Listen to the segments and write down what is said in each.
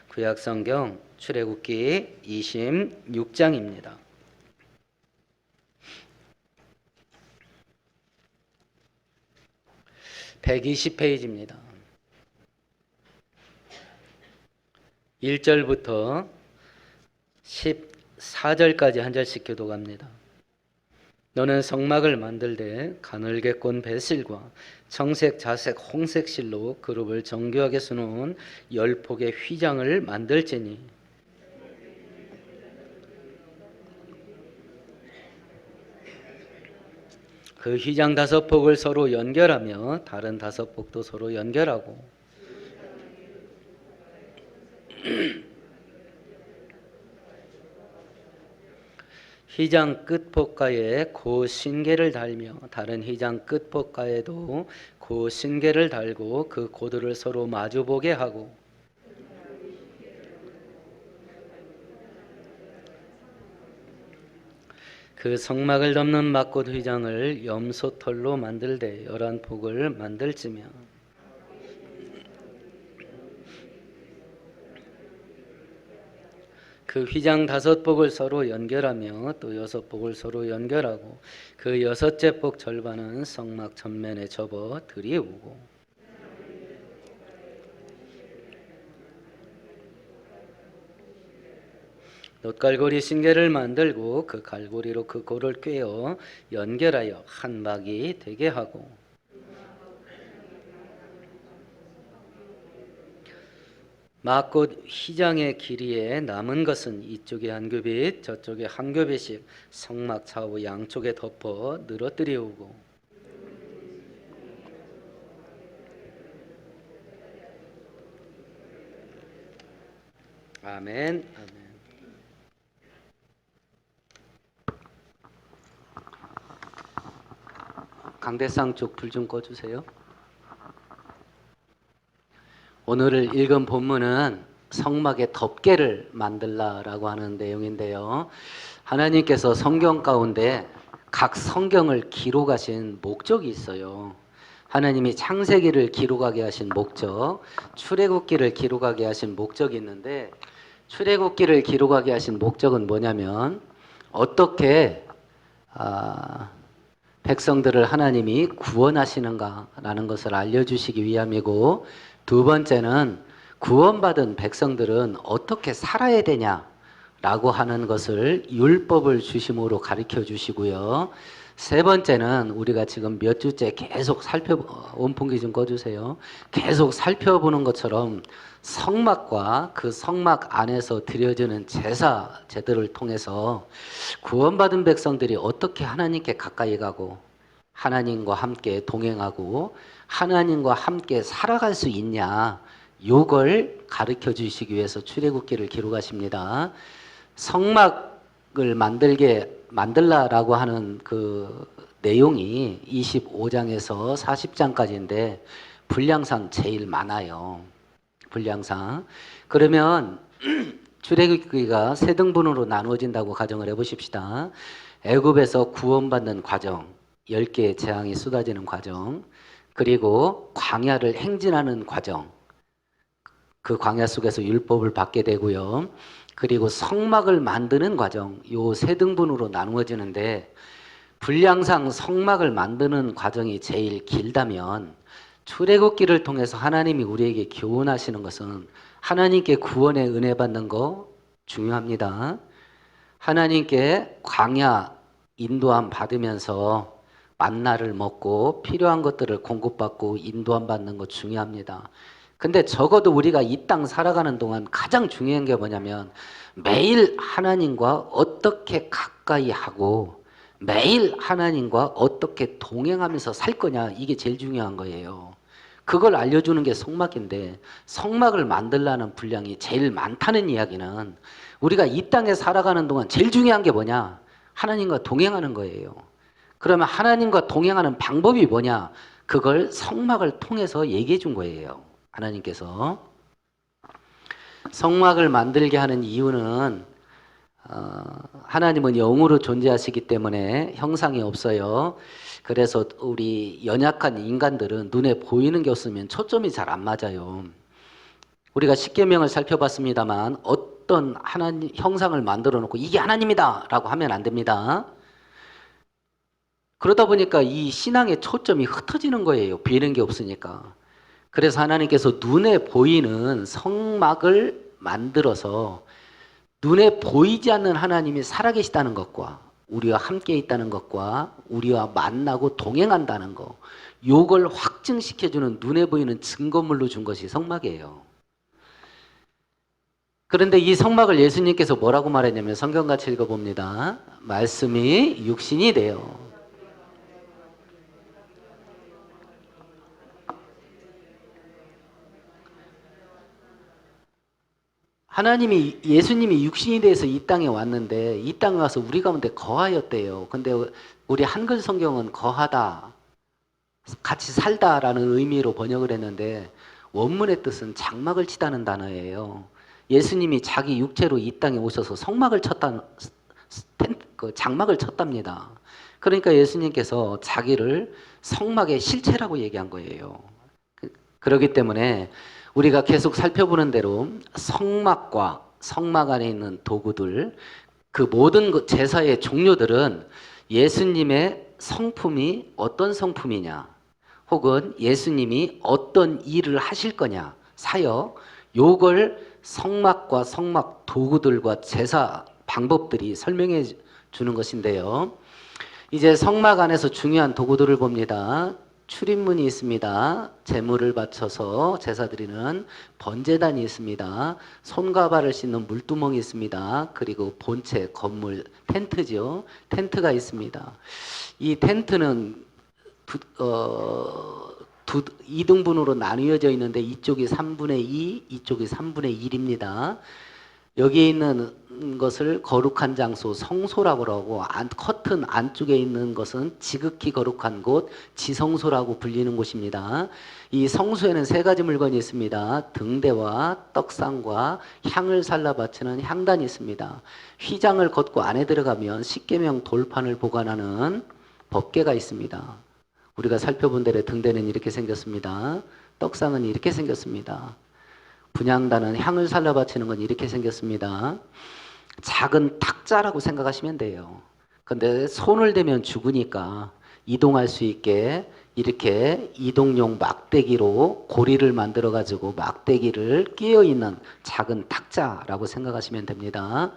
구약성경 출애굽기 26장입니다. 120페이지입니다. 1절부터 14절까지 한 절씩 교독합니다. 너는 성막을 만들되 가늘게 꼰 배실과 청색, 자색, 홍색 실로 그룹을 정교하게 수놓은 10폭의 휘장을 만들지니 그 휘장 5폭을 서로 연결하며 다른 5폭도 서로 연결하고 휘장 끝폭가에 고 신계를 달며 다른 휘장 끝폭가에도 고 신계를 달고 그 고도를 서로 마주보게 하고 그 성막을 덮는 막곳 휘장을 염소털로 만들되 11폭을 만들지며 그 휘장 5폭을 서로 연결하며 또 6폭을 서로 연결하고 그 6째 폭 절반은 성막 전면에 접어 들이우고 놋갈고리 신계를 만들고 그 갈고리로 그 고를 꿰어 연결하여 한 막이 되게 하고 막곳 휘장의 길이에 남은 것은 이쪽에 한 규빗 저쪽에 한 규빗씩 성막 좌우 양쪽에 덮어 늘어뜨리우고 아멘. 아멘. 강대상 쪽 불 좀 꺼주세요. 오늘 읽은 본문은 성막의 덮개를 만들라라고 하는 내용인데요. 하나님께서 성경 가운데 각 성경을 기록하신 목적이 있어요. 하나님이 창세기를 기록하게 하신 목적, 출애굽기를 기록하게 하신 목적이 있는데 출애굽기를 기록하게 하신 목적은 뭐냐면 어떻게 백성들을 하나님이 구원하시는가라는 것을 알려주시기 위함이고 두 번째는 구원받은 백성들은 어떻게 살아야 되냐라고 하는 것을 율법을 중심으로 가르쳐 주시고요. 세 번째는 우리가 지금 몇 주째 계속 원풍기 좀 꺼주세요. 계속 살펴보는 것처럼 성막과 그 성막 안에서 드려지는 제사제들을 통해서 구원받은 백성들이 어떻게 하나님께 가까이 가고 하나님과 함께 동행하고 하나님과 함께 살아갈 수 있냐, 요걸 가르쳐 주시기 위해서 출애굽기를 기록하십니다. 성막을 만들라라고 하는 그 내용이 25장에서 40장까지인데 분량상 제일 많아요. 분량상. 그러면 출애굽기가 세 등분으로 나누어진다고 가정을 해보십시다. 애굽에서 구원받는 과정, 10개의 재앙이 쏟아지는 과정, 그리고 광야를 행진하는 과정, 그 광야 속에서 율법을 받게 되고요. 그리고 성막을 만드는 과정, 요 세 등분으로 나누어지는데 분량상 성막을 만드는 과정이 제일 길다면 출애굽기를 통해서 하나님이 우리에게 교훈하시는 것은 하나님께 구원의 은혜 받는 거 중요합니다. 하나님께 광야 인도함 받으면서 만나를 먹고 필요한 것들을 공급받고 인도함 받는 거 중요합니다. 근데 적어도 우리가 이 땅 살아가는 동안 가장 중요한 게 뭐냐면 매일 하나님과 어떻게 가까이 하고 매일 하나님과 어떻게 동행하면서 살 거냐, 이게 제일 중요한 거예요. 그걸 알려주는 게 성막인데 성막을 만들라는 분량이 제일 많다는 이야기는 우리가 이 땅에 살아가는 동안 제일 중요한 게 뭐냐? 하나님과 동행하는 거예요. 그러면 하나님과 동행하는 방법이 뭐냐? 그걸 성막을 통해서 얘기해 준 거예요. 하나님께서. 성막을 만들게 하는 이유는 하나님은 영으로 존재하시기 때문에 형상이 없어요. 그래서 우리 연약한 인간들은 눈에 보이는 게 없으면 초점이 잘 안 맞아요. 우리가 십계명을 살펴봤습니다만 어떤 하나님 형상을 만들어 놓고 이게 하나님이다라고 하면 안 됩니다. 그러다 보니까 이 신앙의 초점이 흩어지는 거예요. 비는 게 없으니까. 그래서 하나님께서 눈에 보이는 성막을 만들어서 눈에 보이지 않는 하나님이 살아계시다는 것과 우리와 함께 있다는 것과 우리와 만나고 동행한다는 것, 요걸 확증시켜주는 눈에 보이는 증거물로 준 것이 성막이에요. 그런데 이 성막을 예수님께서 뭐라고 말했냐면 성경 같이 읽어봅니다. 말씀이 육신이 되어 하나님이 예수님이 육신이 돼서 이 땅에 왔는데 이 땅에 와서 우리 가운데 거하였대요. 근데 우리 한글 성경은 거하다, 같이 살다라는 의미로 번역을 했는데 원문의 뜻은 장막을 치다는 단어예요. 예수님이 자기 육체로 이 땅에 오셔서 성막을 쳤다, 장막을 쳤답니다. 그러니까 예수님께서 자기를 성막의 실체라고 얘기한 거예요. 그렇기 때문에 우리가 계속 살펴보는 대로 성막과 성막 안에 있는 도구들, 그 모든 제사의 종류들은 예수님의 성품이 어떤 성품이냐, 혹은 예수님이 어떤 일을 하실 거냐, 사역, 요걸 성막과 성막 도구들과 제사 방법들이 설명해 주는 것인데요. 이제 성막 안에서 중요한 도구들을 봅니다. 출입문이 있습니다. 제물을 바쳐서 제사 드리는 번제단이 있습니다. 손과 발을 씻는 물두멍이 있습니다. 그리고 본체, 건물, 텐트죠. 텐트가 있습니다. 이 텐트는 2등분으로 나뉘어져 있는데 이쪽이 3분의 2, 이쪽이 3분의 1입니다. 여기에 있는 것을 거룩한 장소, 성소라고 하고 커튼 안쪽에 있는 것은 지극히 거룩한 곳, 지성소라고 불리는 곳입니다. 이 성소에는 세 가지 물건이 있습니다. 등대와 떡상과 향을 살라 바치는 향단이 있습니다. 휘장을 걷고 안에 들어가면 십계명 돌판을 보관하는 법궤가 있습니다. 우리가 살펴본 대로 등대는 이렇게 생겼습니다. 떡상은 이렇게 생겼습니다. 분향단은 향을 살라 바치는 건 이렇게 생겼습니다. 작은 탁자라고 생각하시면 돼요. 근데 손을 대면 죽으니까 이동할 수 있게 이렇게 이동용 막대기로 고리를 만들어 가지고 막대기를 끼어 있는 작은 탁자라고 생각하시면 됩니다.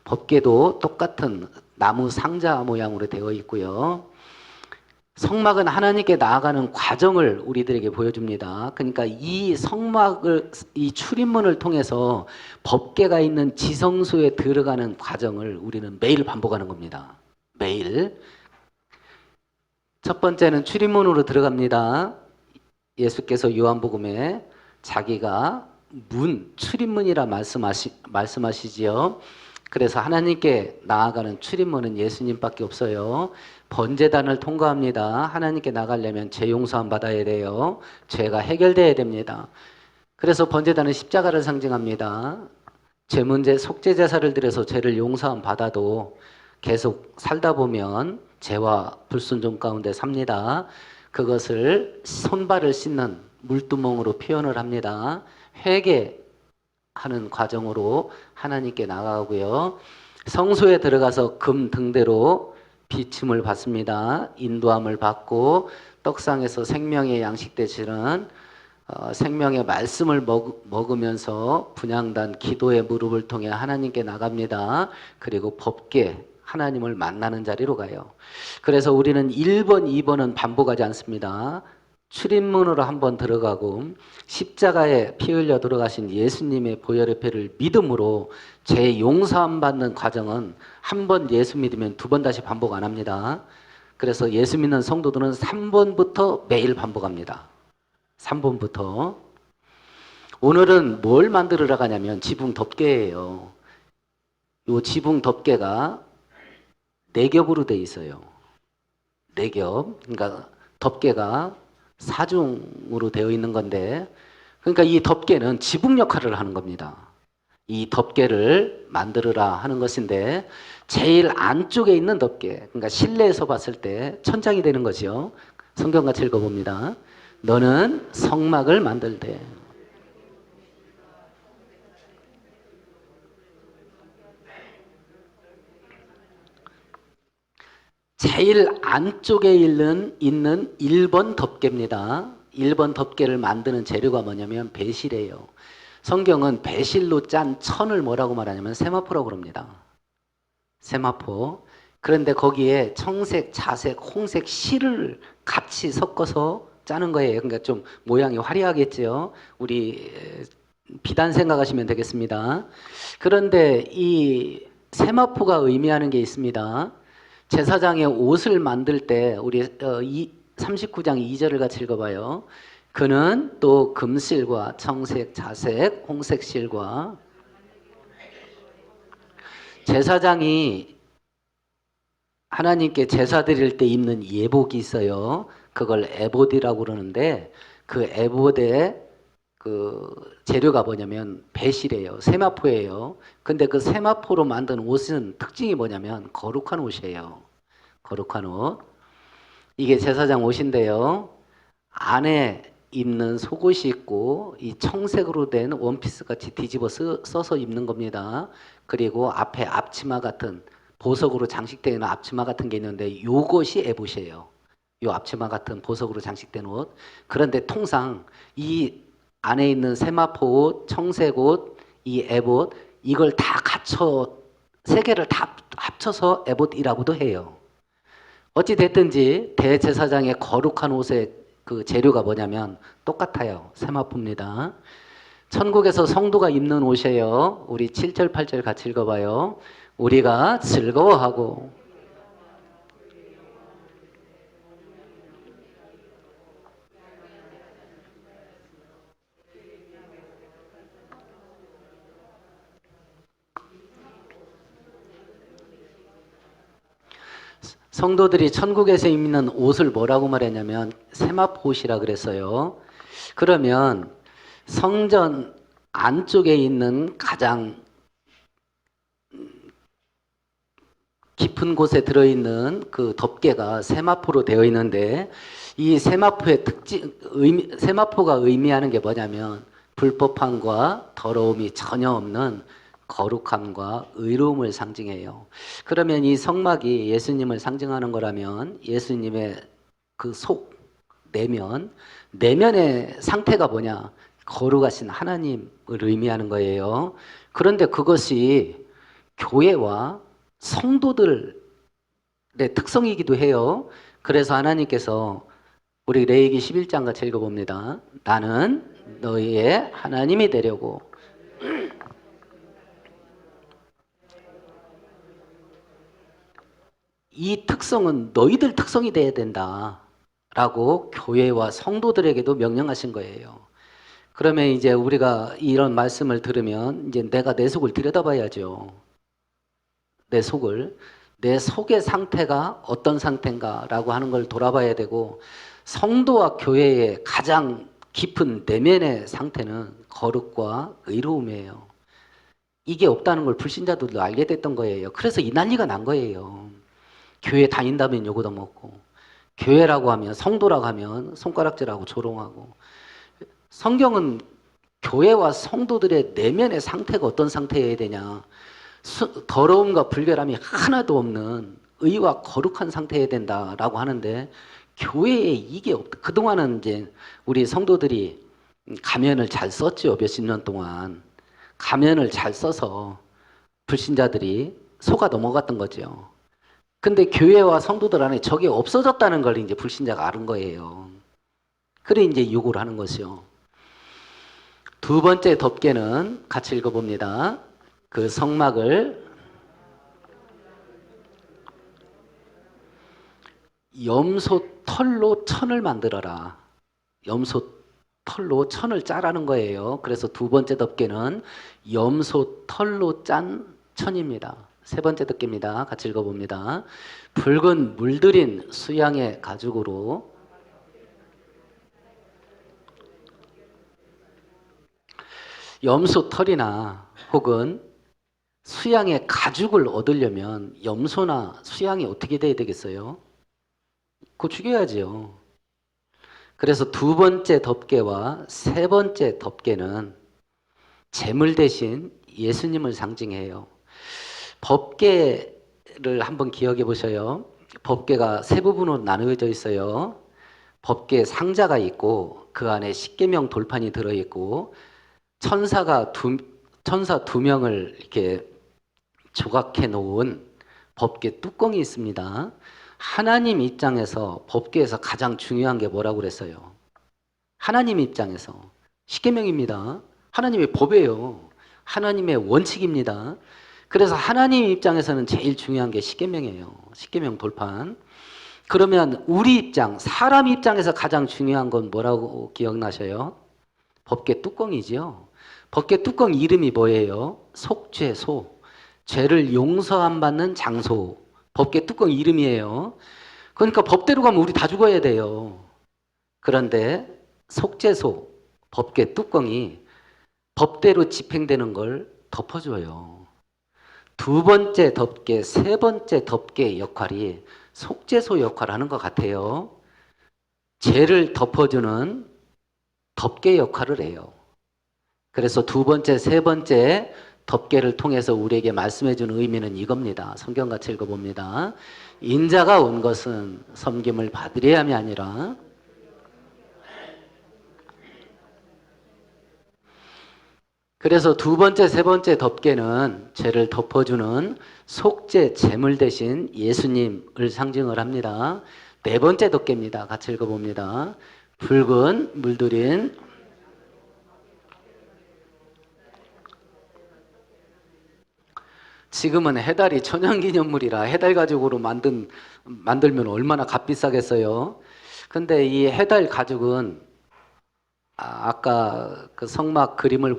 법궤도 똑같은 나무 상자 모양으로 되어 있고요. 성막은 하나님께 나아가는 과정을 우리들에게 보여줍니다. 그러니까 이 성막을, 이 출입문을 통해서 법궤가 있는 지성소에 들어가는 과정을 우리는 매일 반복하는 겁니다. 매일. 첫 번째는 출입문으로 들어갑니다. 예수께서 요한복음에 자기가 출입문이라 말씀하시지요. 그래서 하나님께 나아가는 출입문은 예수님밖에 없어요. 번제단을 통과합니다. 하나님께 나가려면 죄 용서함 받아야 돼요. 죄가 해결돼야 됩니다. 그래서 번제단은 십자가를 상징합니다. 죄 문제, 속죄 제사를 드려서 죄를 용서함 받아도 계속 살다 보면 죄와 불순종 가운데 삽니다. 그것을 손발을 씻는 물두멍으로 표현을 합니다. 회개하는 과정으로 하나님께 나가고요. 성소에 들어가서 금 등대로 비침을 받습니다. 인도함을 받고 떡상에서 생명의 양식 되시는 생명의 말씀을 먹으면서 분향단 기도의 무릎을 통해 하나님께 나갑니다. 그리고 법궤 하나님을 만나는 자리로 가요. 그래서 우리는 1번, 2번은 반복하지 않습니다. 출입문으로 한번 들어가고 십자가에 피 흘려 들어가신 예수님의 보혈의 피를 믿음으로 죄 용서함 받는 과정은 한 번 예수 믿으면 두 번 다시 반복 안 합니다. 그래서 예수 믿는 성도들은 3번부터 매일 반복합니다. 3번부터. 오늘은 뭘 만들으러 가냐면 지붕 덮개예요. 이 지붕 덮개가 4겹으로 되어 있어요. 4겹. 그러니까 덮개가 4중으로 되어 있는 건데, 그러니까 이 덮개는 지붕 역할을 하는 겁니다. 이 덮개를 만들어라 하는 것인데, 제일 안쪽에 있는 덮개, 그러니까 실내에서 봤을 때 천장이 되는 거죠. 성경같이 읽어봅니다. 너는 성막을 만들되 제일 안쪽에 있는 1번 덮개입니다. 1번 덮개를 만드는 재료가 뭐냐면 배실이에요. 성경은 배실로 짠 천을 뭐라고 말하냐면 세마포라고 그럽니다. 세마포. 그런데 거기에 청색, 자색, 홍색 실을 같이 섞어서 짜는 거예요. 그러니까 좀 모양이 화려하겠죠. 우리 비단 생각하시면 되겠습니다. 그런데 이 세마포가 의미하는 게 있습니다. 제사장의 옷을 만들 때 우리 39장 2절을 같이 읽어봐요. 그는 또 금실과 청색, 자색, 홍색 실과 제사장이 하나님께 제사 드릴 때 입는 예복이 있어요. 그걸 에봇이라고 그러는데 그 에봇의 그 재료가 뭐냐면 배실이에요. 세마포예요. 근데 그 세마포로 만든 옷은 특징이 뭐냐면 거룩한 옷이에요. 거룩한 옷. 이게 제사장 옷인데요. 안에 입는 속옷이 있고 이 청색으로 된 원피스 같이 뒤집어 써서 입는 겁니다. 그리고 앞에 앞치마 같은 보석으로 장식되어 있는 앞치마 같은 게 있는데 요것이 에봇이에요. 요 앞치마 같은 보석으로 장식된 옷. 그런데 통상 이 안에 있는 세마포 옷, 청색 옷, 이 에봇 이걸 다 갖춰 세 개를 다 합쳐서 에봇이라고도 해요. 어찌 됐든지 대제사장의 거룩한 옷의 그 재료가 뭐냐면 똑같아요. 세마포입니다. 천국에서 성도가 입는 옷이에요. 우리 7절 8절 같이 읽어봐요. 우리가 즐거워하고 성도들이 천국에서 입는 옷을 뭐라고 말했냐면 세마포옷이라 그랬어요. 그러면 성전 안쪽에 있는 가장 깊은 곳에 들어있는 그 덮개가 세마포로 되어 있는데 이 세마포의 세마포가 의미하는 게 뭐냐면 불법함과 더러움이 전혀 없는 거룩함과 의로움을 상징해요. 그러면 이 성막이 예수님을 상징하는 거라면 예수님의 그 속, 내면의 상태가 뭐냐? 거룩하신 하나님을 의미하는 거예요. 그런데 그것이 교회와 성도들의 특성이기도 해요. 그래서 하나님께서 우리 레위기 11장 같이 읽어봅니다. 나는 너희의 하나님이 되려고 이 특성은 너희들 특성이 돼야 된다 라고 교회와 성도들에게도 명령하신 거예요. 그러면 이제 우리가 이런 말씀을 들으면 이제 내가 내 속을 들여다봐야죠. 내 속의 상태가 어떤 상태인가 라고 하는 걸 돌아봐야 되고 성도와 교회의 가장 깊은 내면의 상태는 거룩과 의로움이에요. 이게 없다는 걸 불신자들도 알게 됐던 거예요. 그래서 이 난리가 난 거예요. 교회 다닌다면 요거도 먹고 교회라고 하면 성도라고 하면 손가락질하고 조롱하고 성경은 교회와 성도들의 내면의 상태가 어떤 상태여야 되냐 더러움과 불결함이 하나도 없는 의와 거룩한 상태여야 된다라고 하는데 교회에 이게 그동안은 이제 우리 성도들이 가면을 잘 썼죠. 몇십 년 동안 가면을 잘 써서 불신자들이 속아 넘어갔던 거죠. 근데 교회와 성도들 안에 저게 없어졌다는 걸 이제 불신자가 아는 거예요. 그래 이제 요구를 하는 것이요. 두 번째 덮개는 같이 읽어봅니다. 그 성막을 염소 털로 천을 만들어라. 염소 털로 천을 짜라는 거예요. 그래서 두 번째 덮개는 염소 털로 짠 천입니다. 세 번째 덮개입니다. 같이 읽어봅니다. 붉은 물들인 수양의 가죽으로 염소 털이나 혹은 수양의 가죽을 얻으려면 염소나 수양이 어떻게 돼야 되겠어요? 그거 죽여야지요. 그래서 두 번째 덮개와 세 번째 덮개는 제물 대신 예수님을 상징해요. 법궤를 한번 기억해 보셔요. 법궤가 세 부분으로 나누어져 있어요. 법궤 상자가 있고 그 안에 십계명 돌판이 들어있고 천사 두 명을 이렇게 조각해 놓은 법궤 뚜껑이 있습니다. 하나님 입장에서 법궤에서 가장 중요한 게 뭐라고 그랬어요? 하나님 입장에서 십계명입니다. 하나님의 법이에요. 하나님의 원칙입니다. 그래서 하나님 입장에서는 제일 중요한 게 십계명이에요. 십계명 돌판. 그러면 우리 입장, 사람 입장에서 가장 중요한 건 뭐라고 기억나셔요? 법궤 뚜껑이지요. 법궤 뚜껑 이름이 뭐예요? 속죄소. 죄를 용서함 받는 장소. 법궤 뚜껑 이름이에요. 그러니까 법대로 가면 우리 다 죽어야 돼요. 그런데 속죄소, 법궤 뚜껑이 법대로 집행되는 걸 덮어줘요. 두 번째 덮개, 세 번째 덮개 역할이 속죄소 역할을 하는 것 같아요. 죄를 덮어주는 덮개 역할을 해요. 그래서 두 번째, 세 번째 덮개를 통해서 우리에게 말씀해 주는 의미는 이겁니다. 성경같이 읽어봅니다. 인자가 온 것은 섬김을 받으려 함이 아니라 그래서 두 번째, 세 번째 덮개는 죄를 덮어주는 속죄 제물 대신 예수님을 상징을 합니다. 네 번째 덮개입니다. 같이 읽어봅니다. 붉은 물들인 지금은 해달이 천연기념물이라 해달 가죽으로 만들면 얼마나 값비싸겠어요. 근데 이 해달 가죽은 아까 그 성막 그림을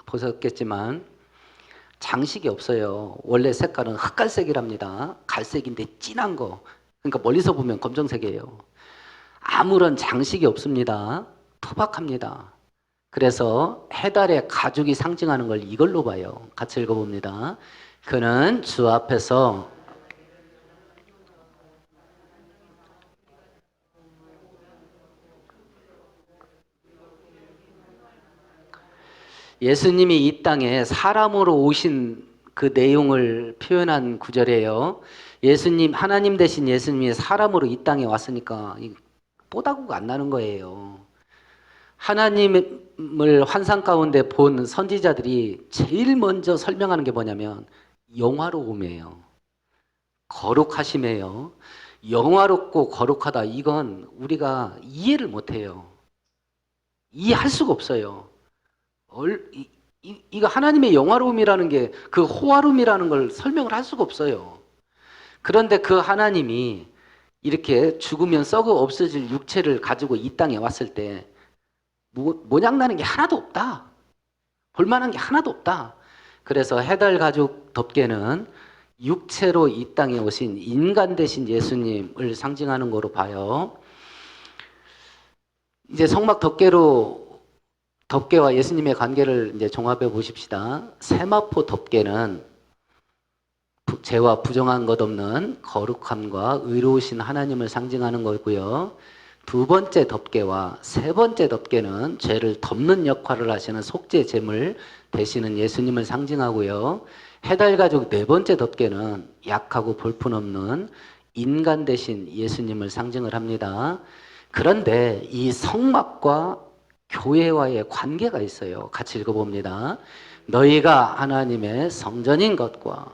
보셨겠지만 장식이 없어요. 원래 색깔은 흑갈색이랍니다. 갈색인데 진한 거. 그러니까 멀리서 보면 검정색이에요. 아무런 장식이 없습니다. 투박합니다. 그래서 해달의 가죽이 상징하는 걸 이걸로 봐요. 같이 읽어봅니다. 그는 주 앞에서 예수님이 이 땅에 사람으로 오신 그 내용을 표현한 구절이에요. 예수님, 하나님 대신 예수님이 사람으로 이 땅에 왔으니까 뽀다구가 안 나는 거예요. 하나님을 환상 가운데 본 선지자들이 제일 먼저 설명하는 게 뭐냐면 영화로움이에요. 거룩하심이에요. 영화롭고 거룩하다, 이건 우리가 이해를 못해요. 이해할 수가 없어요. 이거 하나님의 영화로움이라는 게 그 호화로움이라는 걸 설명을 할 수가 없어요. 그런데 그 하나님이 이렇게 죽으면 썩어 없어질 육체를 가지고 이 땅에 왔을 때 모양나는 게 하나도 없다. 볼만한 게 하나도 없다. 그래서 해달 가죽 덮개는 육체로 이 땅에 오신 인간 대신 예수님을 상징하는 거로 봐요. 이제 성막 덮개와 예수님의 관계를 이제 종합해 보십시다. 세마포 덮개는 죄와 부정한 것 없는 거룩함과 의로우신 하나님을 상징하는 거고요. 두 번째 덮개와 세 번째 덮개는 죄를 덮는 역할을 하시는 속죄 제물 되시는 예수님을 상징하고요. 해달 가죽 네 번째 덮개는 약하고 볼품없는 인간 대신 예수님을 상징을 합니다. 그런데 이 성막과 교회와의 관계가 있어요. 같이 읽어봅니다. 너희가 하나님의 성전인 것과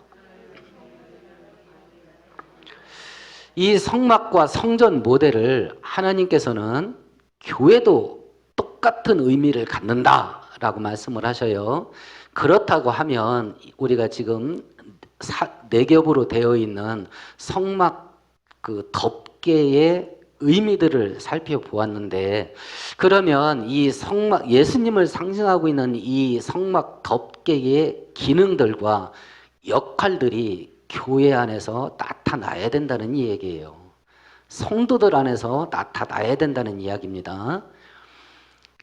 이 성막과 성전 모델을 하나님께서는 교회도 똑같은 의미를 갖는다라고 말씀을 하셔요. 그렇다고 하면 우리가 지금 네 겹으로 되어 있는 성막 그 덮개의 의미들을 살펴보았는데, 그러면 이 성막, 예수님을 상징하고 있는 이 성막 덮개의 기능들과 역할들이 교회 안에서 나타나야 된다는 얘기예요. 성도들 안에서 나타나야 된다는 이야기입니다.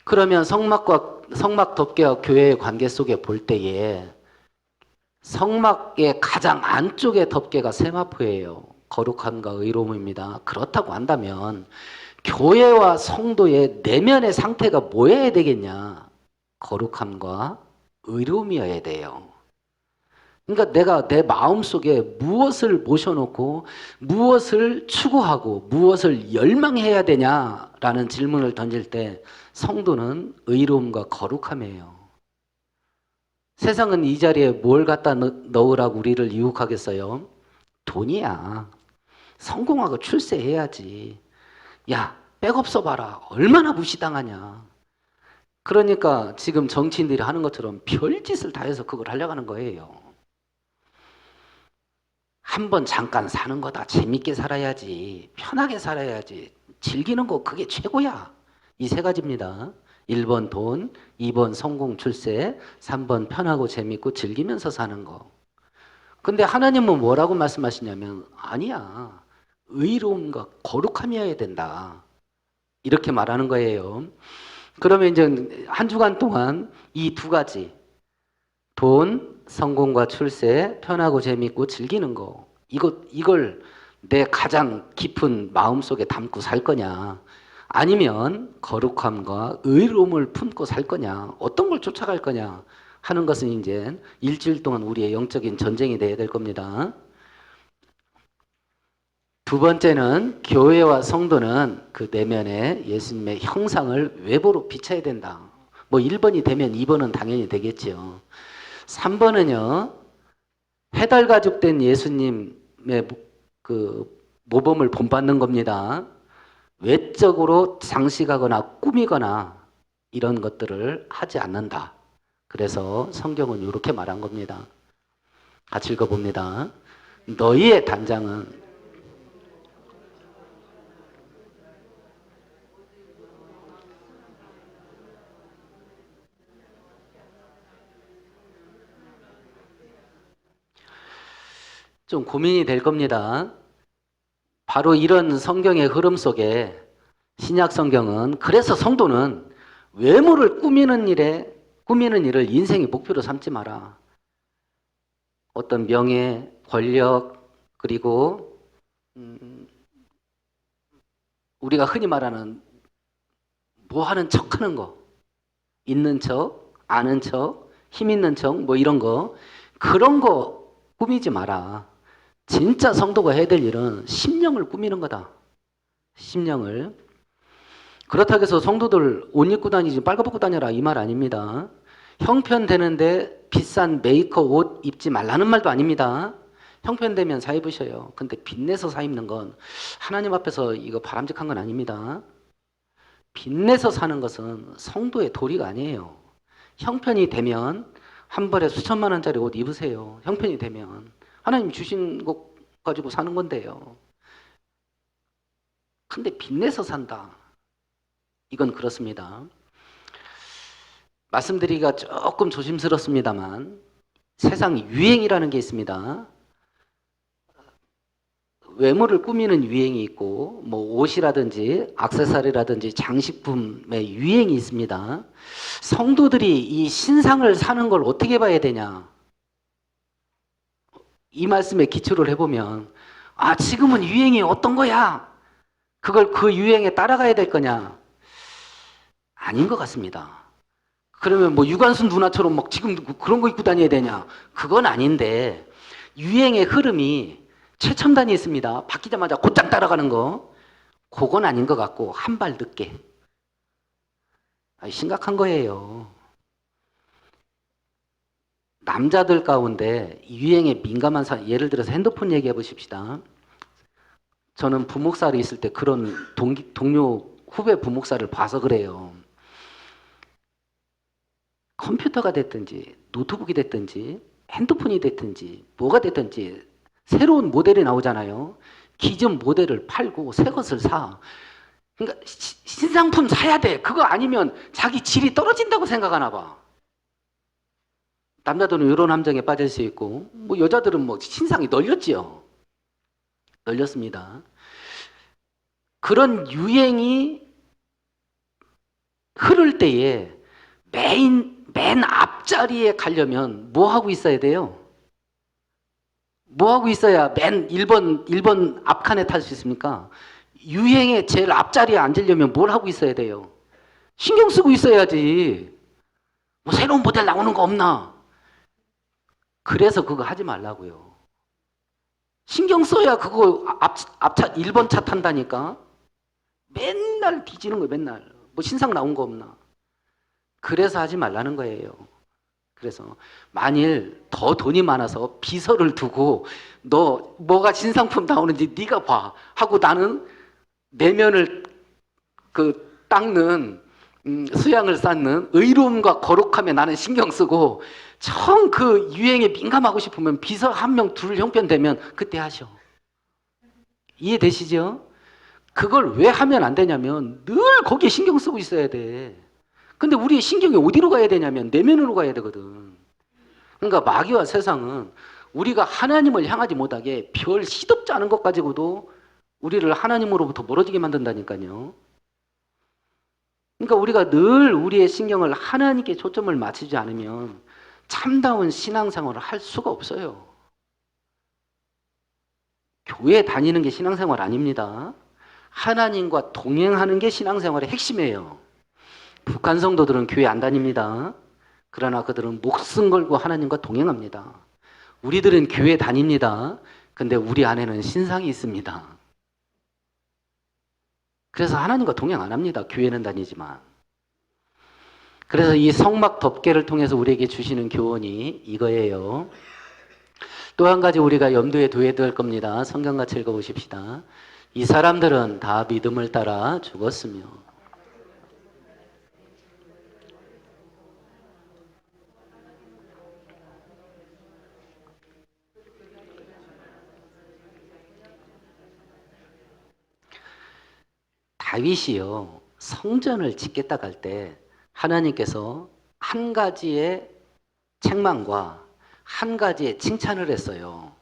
그러면 성막 덮개와 교회의 관계 속에 볼 때에 성막의 가장 안쪽의 덮개가 세마포예요. 거룩함과 의로움입니다. 그렇다고 한다면 교회와 성도의 내면의 상태가 뭐여야 되겠냐? 거룩함과 의로움이어야 돼요. 그러니까 내가 내 마음속에 무엇을 모셔놓고 무엇을 추구하고 무엇을 열망해야 되냐라는 질문을 던질 때 성도는 의로움과 거룩함이에요. 세상은 이 자리에 뭘 갖다 넣으라고 우리를 유혹하겠어요? 돈이야. 성공하고 출세해야지. 야, 백업 써봐라. 얼마나 무시당하냐. 그러니까 지금 정치인들이 하는 것처럼 별짓을 다 해서 그걸 하려고 하는 거예요. 한번 잠깐 사는 거다. 재밌게 살아야지. 편하게 살아야지. 즐기는 거 그게 최고야. 이 세 가지입니다. 1번 돈, 2번 성공 출세, 3번 편하고 재밌고 즐기면서 사는 거. 근데 하나님은 뭐라고 말씀하시냐면 아니야. 의로움과 거룩함이어야 된다. 이렇게 말하는 거예요. 그러면 이제 한 주간 동안 이 두 가지 돈, 성공과 출세, 편하고 재밌고 즐기는 거 이걸 내 가장 깊은 마음속에 담고 살 거냐 아니면 거룩함과 의로움을 품고 살 거냐 어떤 걸 쫓아갈 거냐 하는 것은 이제 일주일 동안 우리의 영적인 전쟁이 돼야 될 겁니다. 두 번째는 교회와 성도는 그 내면의 예수님의 형상을 외부로 비춰야 된다. 뭐 1번이 되면 2번은 당연히 되겠죠. 3번은요. 해달가죽된 예수님의 그 모범을 본받는 겁니다. 외적으로 장식하거나 꾸미거나 이런 것들을 하지 않는다. 그래서 성경은 이렇게 말한 겁니다. 같이 읽어봅니다. 너희의 단장은 좀 고민이 될 겁니다. 바로 이런 성경의 흐름 속에 신약 성경은 그래서 성도는 외모를 꾸미는 일을 인생의 목표로 삼지 마라. 어떤 명예, 권력, 그리고 우리가 흔히 말하는 뭐 하는 척 하는 거, 있는 척, 아는 척, 힘 있는 척, 뭐 이런 거, 그런 거 꾸미지 마라. 진짜 성도가 해야 될 일은 심령을 꾸미는 거다. 심령을. 그렇다고 해서 성도들 옷 입고 다니지 빨가벗고 다녀라 이 말 아닙니다. 형편되는데 비싼 메이커 옷 입지 말라는 말도 아닙니다. 형편되면 사 입으셔요. 근데 빚내서 사 입는 건 하나님 앞에서 이거 바람직한 건 아닙니다. 빚내서 사는 것은 성도의 도리가 아니에요. 형편이 되면 한 벌에 수천만 원짜리 옷 입으세요. 형편이 되면. 하나님 주신 것 가지고 사는 건데요. 근데 빚내서 산다. 이건 그렇습니다. 말씀드리기가 조금 조심스럽습니다만 세상 유행이라는 게 있습니다. 외모를 꾸미는 유행이 있고 뭐 옷이라든지 액세서리라든지 장식품의 유행이 있습니다. 성도들이 이 신상을 사는 걸 어떻게 봐야 되냐? 이 말씀에 기초를 해보면 아 지금은 유행이 어떤 거야? 그걸 그 유행에 따라가야 될 거냐? 아닌 것 같습니다. 그러면 뭐 유관순 누나처럼 막 지금 그런 거 입고 다녀야 되냐? 그건 아닌데 유행의 흐름이 최첨단이 있습니다. 바뀌자마자 곧장 따라가는 거 그건 아닌 것 같고 한 발 늦게 심각한 거예요. 남자들 가운데 유행에 민감한 사람 예를 들어서 핸드폰 얘기해 보십시다. 저는 부목사를 있을 때 그런 동료 후배 부목사를 봐서 그래요. 컴퓨터가 됐든지 노트북이 됐든지 핸드폰이 됐든지 뭐가 됐든지 새로운 모델이 나오잖아요. 기존 모델을 팔고 새 것을 사. 그러니까 신상품 사야 돼. 그거 아니면 자기 질이 떨어진다고 생각하나 봐. 남자들은 이런 함정에 빠질 수 있고 뭐 여자들은 뭐 신상이 널렸지요. 널렸습니다. 그런 유행이 흐를 때에 맨 앞자리에 가려면 뭐 하고 있어야 돼요? 뭐 하고 있어야 맨 1번 앞칸에 탈 수 있습니까? 유행의 제일 앞자리에 앉으려면 뭘 하고 있어야 돼요? 신경 쓰고 있어야지. 뭐 새로운 모델 나오는 거 없나? 그래서 그거 하지 말라고요. 신경 써야 그거 앞차 1번 차 탄다니까. 맨날 뒤지는 거예요. 맨날. 뭐 신상 나온 거 없나. 그래서 하지 말라는 거예요. 그래서 만일 더 돈이 많아서 비서를 두고 너 뭐가 신상품 나오는지 네가 봐 하고 나는 내면을 닦는 수양을 쌓는 의로움과 거룩함에 나는 신경 쓰고 정 그 유행에 민감하고 싶으면 비서 한 명 둘 형편되면 그때 하셔. 이해되시죠? 그걸 왜 하면 안 되냐면 늘 거기에 신경 쓰고 있어야 돼. 근데 우리의 신경이 어디로 가야 되냐면 내면으로 가야 되거든. 그러니까 마귀와 세상은 우리가 하나님을 향하지 못하게 별 시덥지 않은 것 가지고도 우리를 하나님으로부터 멀어지게 만든다니까요. 그러니까 우리가 늘 우리의 신경을 하나님께 초점을 맞추지 않으면 참다운 신앙생활을 할 수가 없어요. 교회 다니는 게 신앙생활 아닙니다. 하나님과 동행하는 게 신앙생활의 핵심이에요. 북한 성도들은 교회 안 다닙니다. 그러나 그들은 목숨 걸고 하나님과 동행합니다. 우리들은 교회 다닙니다. 근데 우리 안에는 신상이 있습니다. 그래서 하나님과 동행 안 합니다. 교회는 다니지만. 그래서 이 성막 덮개를 통해서 우리에게 주시는 교훈이 이거예요. 또 한 가지 우리가 염두에 둬야 될 겁니다. 성경 같이 읽어보십시다. 이 사람들은 다 믿음을 따라 죽었으며 다윗이요 성전을 짓겠다 할 때 하나님께서 한 가지의 책망과 한 가지의 칭찬을 했어요.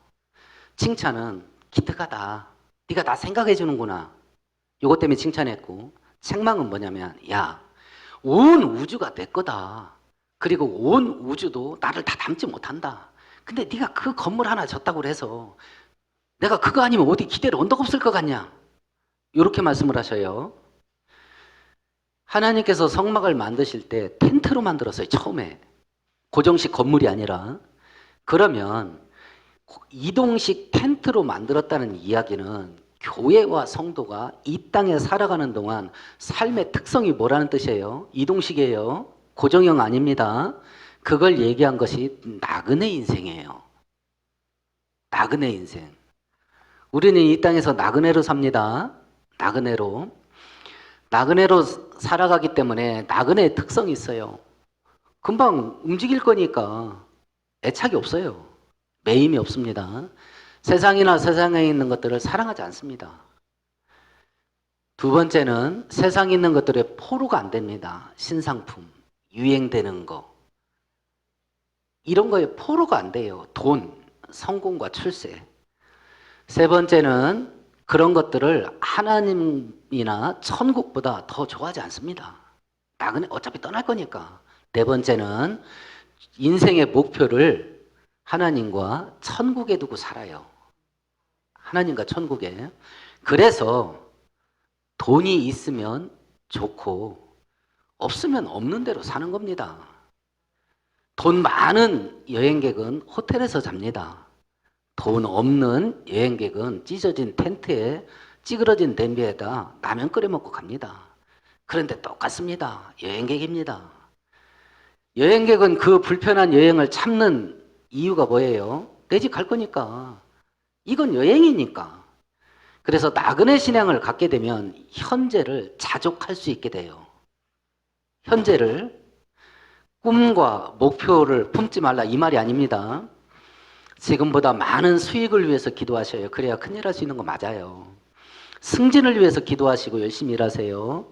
칭찬은 기특하다. 네가 나 생각해 주는구나. 이것 때문에 칭찬했고 책망은 뭐냐면 야, 온 우주가 내 거다. 그리고 온 우주도 나를 다 담지 못한다. 근데 네가 그 건물 하나 졌다고 해서 내가 그거 아니면 어디 기대를 언덕 없을 것 같냐. 이렇게 말씀을 하셔요. 하나님께서 성막을 만드실 때 텐트로 만들었어요. 처음에. 고정식 건물이 아니라. 그러면 이동식 텐트로 만들었다는 이야기는 교회와 성도가 이 땅에 살아가는 동안 삶의 특성이 뭐라는 뜻이에요? 이동식이에요. 고정형 아닙니다. 그걸 얘기한 것이 나그네 인생이에요. 나그네 인생. 우리는 이 땅에서 나그네로 삽니다. 나그네로 살아가기 때문에 나그네의 특성이 있어요. 금방 움직일 거니까 애착이 없어요. 매임이 없습니다. 세상이나 세상에 있는 것들을 사랑하지 않습니다. 두 번째는 세상에 있는 것들의 포로가 안 됩니다. 신상품, 유행되는 거. 이런 거에 포로가 안 돼요. 돈, 성공과 출세. 세 번째는 그런 것들을 하나님이나 천국보다 더 좋아하지 않습니다. 나그네 어차피 떠날 거니까. 네 번째는 인생의 목표를 하나님과 천국에 두고 살아요. 하나님과 천국에. 그래서 돈이 있으면 좋고 없으면 없는 대로 사는 겁니다. 돈 많은 여행객은 호텔에서 잡니다. 돈 없는 여행객은 찢어진 텐트에 찌그러진 냄비에다 라면 끓여 먹고 갑니다. 그런데 똑같습니다. 여행객입니다. 여행객은 그 불편한 여행을 참는 이유가 뭐예요? 내 집 갈 거니까. 이건 여행이니까. 그래서 나그네 신앙을 갖게 되면 현재를 자족할 수 있게 돼요. 현재를 꿈과 목표를 품지 말라 이 말이 아닙니다. 지금보다 많은 수익을 위해서 기도하셔요. 그래야 큰일 할 수 있는 거 맞아요. 승진을 위해서 기도하시고 열심히 일하세요.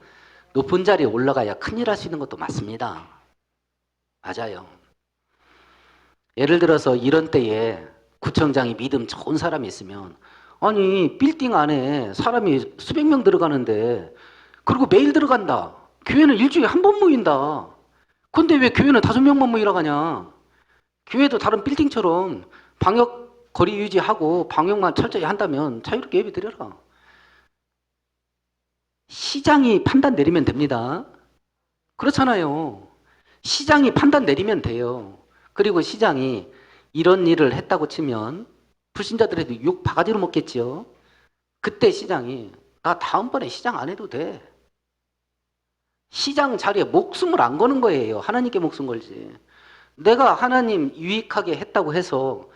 높은 자리에 올라가야 큰일 할 수 있는 것도 맞습니다. 맞아요. 예를 들어서 이런 때에 구청장이 믿음 좋은 사람이 있으면 아니 빌딩 안에 사람이 수백 명 들어가는데 그리고 매일 들어간다. 교회는 일주일에 한 번 모인다. 근데 왜 교회는 5명만 모이러 가냐. 교회도 다른 빌딩처럼 방역 거리 유지하고 방역만 철저히 한다면 자유롭게 예배 드려라. 시장이 판단 내리면 됩니다. 그렇잖아요. 시장이 판단 내리면 돼요. 그리고 시장이 이런 일을 했다고 치면 불신자들에도 욕 바가지로 먹겠지요. 그때 시장이 나 다음번에 시장 안 해도 돼. 시장 자리에 목숨을 안 거는 거예요. 하나님께 목숨 걸지. 내가 하나님 유익하게 했다고 해서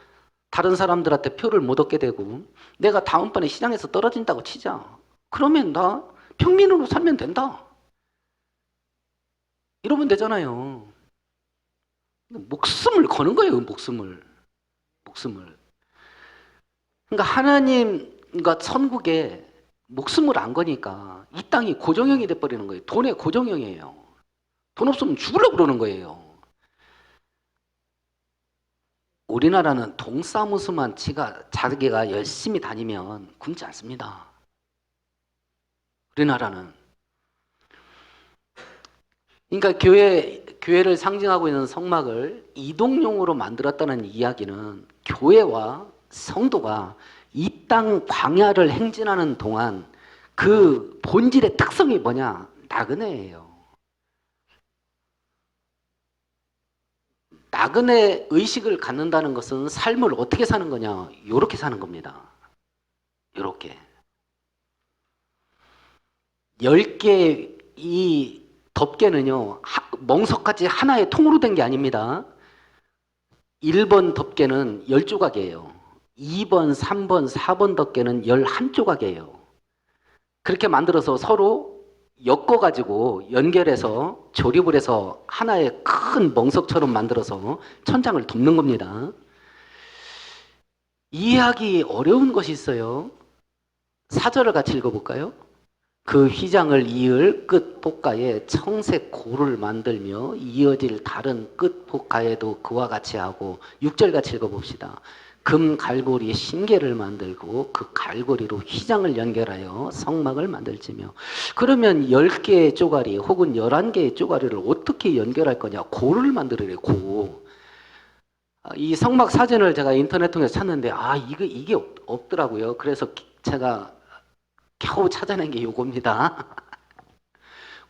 다른 사람들한테 표를 못 얻게 되고 내가 다음번에 시장에서 떨어진다고 치자. 그러면 나 평민으로 살면 된다. 이러면 되잖아요. 목숨을 거는 거예요. 목숨을. 그러니까 하나님과 천국에 목숨을 안 거니까 이 땅이 고정형이 돼버리는 거예요. 돈의 고정형이에요. 돈 없으면 죽으려고 그러는 거예요. 우리나라는 동사무소만 자기가 열심히 다니면 굶지 않습니다. 우리나라는. 그러니까 교회를 상징하고 있는 성막을 이동용으로 만들었다는 이야기는 교회와 성도가 이 땅 광야를 행진하는 동안 그 본질의 특성이 뭐냐? 나그네예요. 나그네 의식을 갖는다는 것은 삶을 어떻게 사는 거냐? 요렇게 사는 겁니다. 요렇게. 10개 이 덮개는요, 멍석같이 하나의 통으로 된 게 아닙니다. 1번 덮개는 10조각이에요. 2번, 3번, 4번 덮개는 11조각이에요. 그렇게 만들어서 서로 엮어가지고 연결해서 조립을 해서 하나의 큰 멍석처럼 만들어서 천장을 덮는 겁니다. 이해하기 어려운 것이 있어요. 4절을 같이 읽어볼까요? 그 휘장을 이을 끝 복가에 청색 고를 만들며 이어질 다른 끝 복가에도 그와 같이 하고 6절 같이 읽어봅시다. 금 갈고리 신계를 만들고 그 갈고리로 휘장을 연결하여 성막을 만들지며. 그러면 10개의 쪼가리 혹은 11개의 쪼가리를 어떻게 연결할 거냐? 고를 만들으래. 고. 이 성막 사진을 제가 인터넷 통해서 찾는데 이게 없더라고요. 그래서 제가 겨우 찾아낸 게 요겁니다.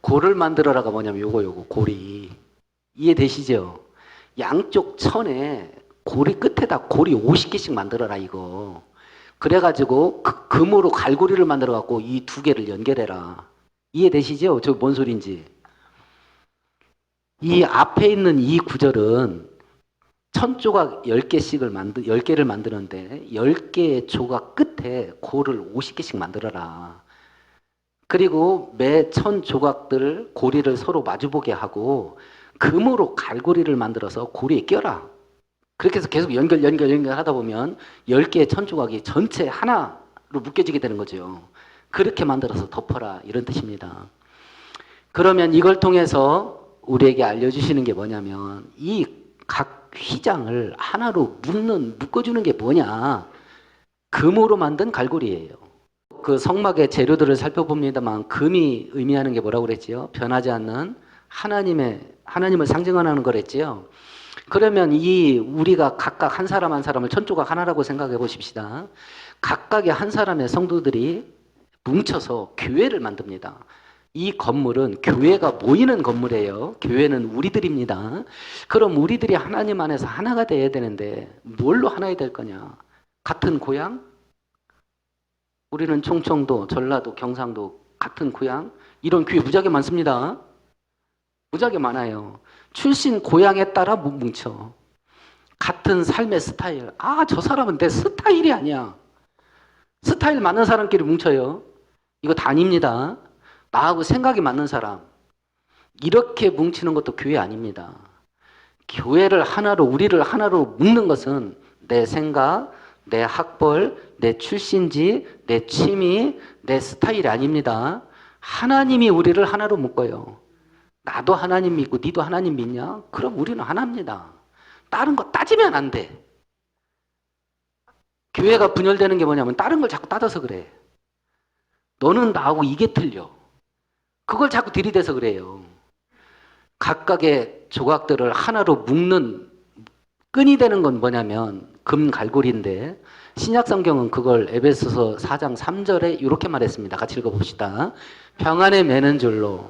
고를 만들어라가 뭐냐면 요거 고리. 이해되시죠? 양쪽 천에 고리 끝에다 고리 50개씩 만들어라 이거. 그래가지고 금으로 갈고리를 만들어갖고 이 두 개를 연결해라. 이해되시죠? 저 뭔 소린지. 이 앞에 있는 이 구절은 천조각 10개를 만드는데 10개의 조각 끝에 고를 50개씩 만들어라. 그리고 매 천 조각들 고리를 서로 마주보게 하고 금으로 갈고리를 만들어서 고리에 껴라. 그렇게 해서 계속 연결 하다 보면 10개의 천 조각이 전체 하나로 묶여지게 되는 거죠. 그렇게 만들어서 덮어라 이런 뜻입니다. 그러면 이걸 통해서 우리에게 알려주시는 게 뭐냐면 이 각 휘장을 하나로 묶어주는 게 뭐냐? 금으로 만든 갈고리예요. 그 성막의 재료들을 살펴봅니다만 금이 의미하는 게 뭐라고 그랬지요? 변하지 않는 하나님을 상징하는 거랬지요. 그러면 우리가 각각 한 사람 한 사람을 천조각 하나라고 생각해 보십시다. 각각의 한 사람의 성도들이 뭉쳐서 교회를 만듭니다. 이 건물은 교회가 모이는 건물이에요. 교회는 우리들입니다. 그럼 우리들이 하나님 안에서 하나가 돼야 되는데 뭘로 하나가 될 거냐? 같은 고향? 우리는 충청도, 전라도, 경상도 같은 고향? 이런 교회 무지하게 많습니다. 무지하게 많아요. 출신 고향에 따라 뭉쳐. 같은 삶의 스타일. 저 사람은 내 스타일이 아니야. 스타일 맞는 사람끼리 뭉쳐요. 이거 다 아닙니다. 나하고 생각이 맞는 사람. 이렇게 뭉치는 것도 교회 아닙니다. 교회를 하나로, 우리를 하나로 묶는 것은 내 생각, 내 학벌, 내 출신지, 내 취미, 내 스타일이 아닙니다. 하나님이 우리를 하나로 묶어요. 나도 하나님 믿고 니도 하나님 믿냐? 그럼 우리는 하나입니다. 다른 거 따지면 안 돼. 교회가 분열되는 게 뭐냐면 다른 걸 자꾸 따져서 그래. 너는 나하고 이게 틀려. 그걸 자꾸 들이대서 그래요. 각각의 조각들을 하나로 묶는 끈이 되는 건 뭐냐면 금 갈고리인데 신약 성경은 그걸 에베소서 4장 3절에 이렇게 말했습니다. 같이 읽어봅시다. 평안에 매는 줄로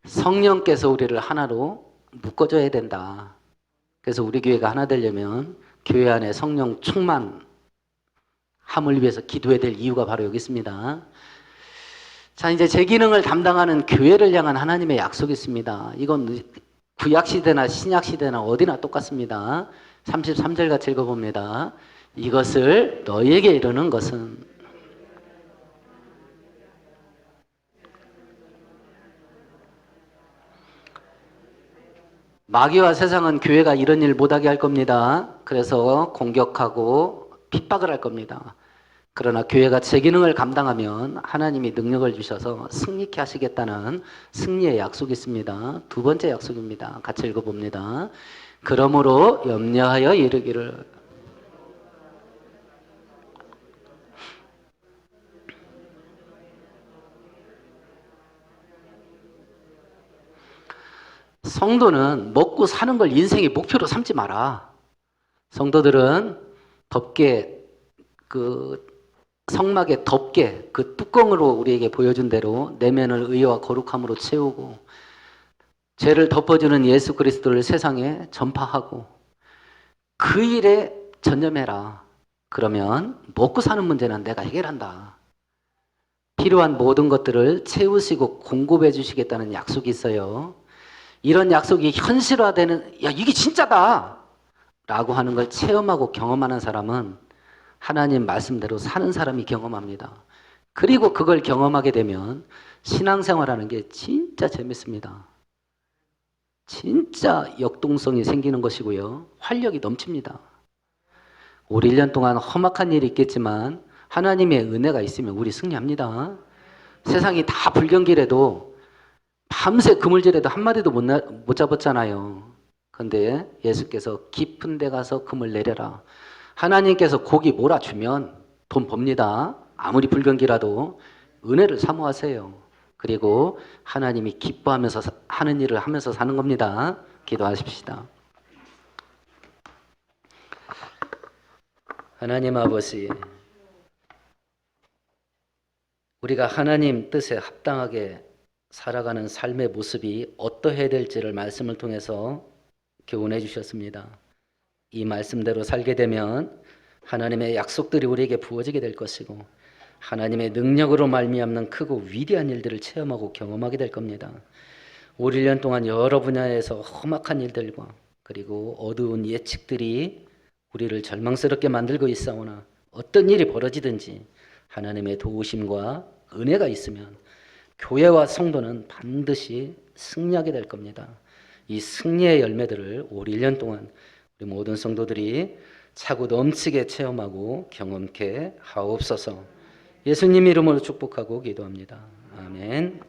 성령께서 우리를 하나로 묶어줘야 된다. 그래서 우리 교회가 하나 되려면 교회 안에 성령 충만함을 위해서 기도해야 될 이유가 바로 여기 있습니다. 자, 이제 제 기능을 담당하는 교회를 향한 하나님의 약속이 있습니다. 이건 구약시대나 신약시대나 어디나 똑같습니다. 33절 같이 읽어봅니다. 이것을 너희에게 이르는 것은 마귀와 세상은 교회가 이런 일 못하게 할 겁니다. 그래서 공격하고 핍박을 할 겁니다. 그러나 교회가 제 기능을 감당하면 하나님이 능력을 주셔서 승리케 하시겠다는 승리의 약속이 있습니다. 두 번째 약속입니다. 같이 읽어봅니다. 그러므로 염려하여 이르기를 성도는 먹고 사는 걸 인생의 목표로 삼지 마라. 성도들은 덥게 성막에 덥게 그 뚜껑으로 우리에게 보여준 대로 내면을 의와 거룩함으로 채우고 죄를 덮어주는 예수 그리스도를 세상에 전파하고 그 일에 전념해라. 그러면 먹고 사는 문제는 내가 해결한다. 필요한 모든 것들을 채우시고 공급해 주시겠다는 약속이 있어요. 이런 약속이 현실화되는, 야, 이게 진짜다! 라고 하는 걸 체험하고 경험하는 사람은 하나님 말씀대로 사는 사람이 경험합니다. 그리고 그걸 경험하게 되면 신앙생활하는 게 진짜 재밌습니다. 진짜 역동성이 생기는 것이고요. 활력이 넘칩니다. 우리 1년 동안 험악한 일이 있겠지만 하나님의 은혜가 있으면 우리 승리합니다. 세상이 다 불경기래도 밤새 그물질에도 한 마리도 못 잡았잖아요. 그런데 예수께서 깊은 데 가서 금을 내려라. 하나님께서 고기 몰아주면 돈 법니다. 아무리 불경기라도 은혜를 사모하세요. 그리고 하나님이 기뻐하면서 하는 일을 하면서 사는 겁니다. 기도하십시다. 하나님 아버지, 우리가 하나님 뜻에 합당하게 살아가는 삶의 모습이 어떠해야 될지를 말씀을 통해서 교훈해 주셨습니다. 이 말씀대로 살게 되면 하나님의 약속들이 우리에게 부어지게 될 것이고 하나님의 능력으로 말미암는 크고 위대한 일들을 체험하고 경험하게 될 겁니다. 올 1년 동안 여러 분야에서 험악한 일들과 그리고 어두운 예측들이 우리를 절망스럽게 만들고 있사오나 어떤 일이 벌어지든지 하나님의 도우심과 은혜가 있으면 교회와 성도는 반드시 승리하게 될 겁니다. 이 승리의 열매들을 올 1년 동안 우리 모든 성도들이 차고 넘치게 체험하고 경험케 하옵소서. 예수님 이름으로 축복하고 기도합니다. 아멘.